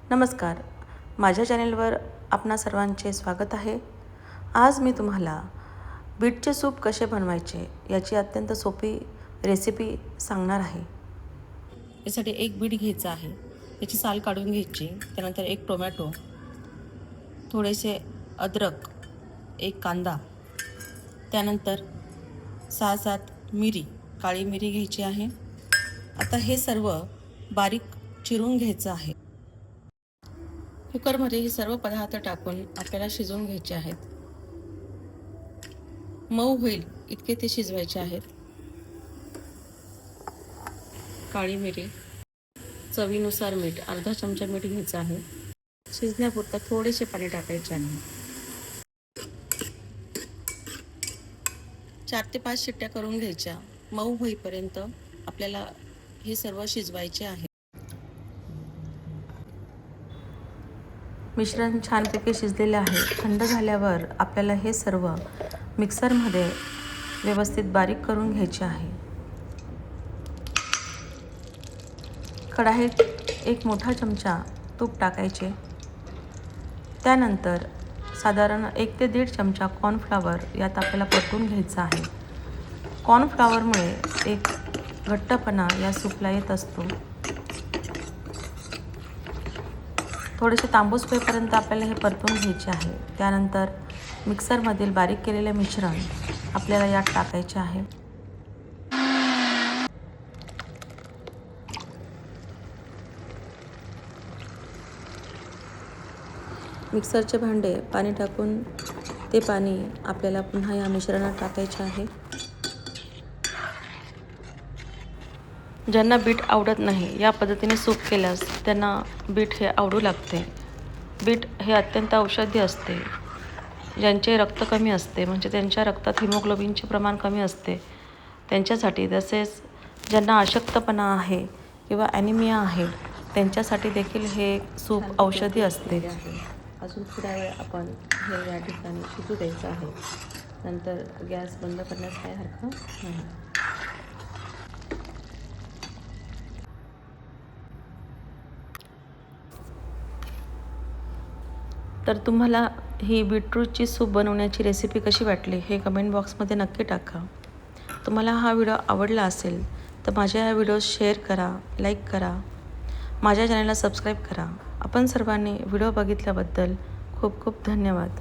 नमस्कार, माझ्या चॅनेलवर आपणा सर्वांचे स्वागत आहे। आज मी तुम्हाला बीटचे सूप कसे बनवायचे याची अत्यंत सोपी रेसिपी सांगणार आहे। यासाठी एक बीट घ्यायचा आहे, त्याची साल काढून घ्यायची। त्यानंतर एक टोमॅटो, थोडेसे अद्रक, एक कांदा, त्यानंतर 6-7 मिरी, काळी मिरी घ्यायची आहे। आता हे सर्व बारीक चिरून घ्यायचं आहे। कुकरमध्ये हे सर्व पदार्थ टाकून आपल्याला शिजवून घ्यायचे आहेत। मऊ होईल इतके ते शिजवायचे आहेत। काळी मिरी, चवीनुसार मीठ, अर्धा चमचा मीठ घ्यायचं आहे। शिजण्यापुरता थोडेसे पाणी टाकायचे आहे। 4 ते 5 शिट्ट्या करून घ्यायच्या। मऊ होईपर्यंत आपल्याला हे सर्व शिजवायचे आहे। मिश्रण छानपैकी शिजलेले आहे। थंड झाल्यावर आपल्याला हे सर्व मिक्सरमध्ये व्यवस्थित बारीक करून घ्यायचे आहे। कढाईत एक मोठा चमचा तूप टाकायचे। त्यानंतर साधारण 1 ते 1.5 चमचा कॉर्नफ्लॉवर यात आपल्याला परतून घ्यायचा आहे। कॉर्नफ्लॉवरमुळे एक घट्टपणा या सूपला येत असतो। थोडेसे तांबूस होईपर्यंत आपल्याला हे परतून घ्यायचे आहे। त्यानंतर मिक्सरमधील बारीक केलेले मिश्रण आपल्याला यात टाकायचे आहे। मिक्सरचे भांडे पाणी टाकून ते पाणी आपल्याला पुन्हा या मिश्रणात टाकायचे आहे। ज्यांना बीट आवडत नाही या पद्धतीने सूप केल्यास त्यांना बीट हे आवडू लागते। बीट हे अत्यंत औषधी असते। ज्यांचे रक्त कमी असते म्हणजे त्यांच्या रक्तात हिमोग्लोबिनचे प्रमाण कमी असते त्यांच्यासाठी, तसेच ज्यांना अशक्तपणा आहे किंवा ॲनिमिया आहे त्यांच्यासाठी देखील हे सूप औषधी असते। अजून थोड्या वेळ आपण हे या ठिकाणी शिजू द्यायचं आहे। नंतर गॅस बंद करण्यास काही हरकत नाही। तर तुम्हाला ही बीटरूटची सूप बनवण्याची रेसिपी कशी वाटली हे कमेंट बॉक्समध्ये नक्की टाका। तुम्हाला हा व्हिडिओ आवडला असेल तर माझ्या या व्हिडिओ शेअर करा, लाईक करा, माझ्या चॅनलला सबस्क्राईब करा। आपण सर्वांनी व्हिडिओ बघितल्याबद्दल खूप खूप धन्यवाद।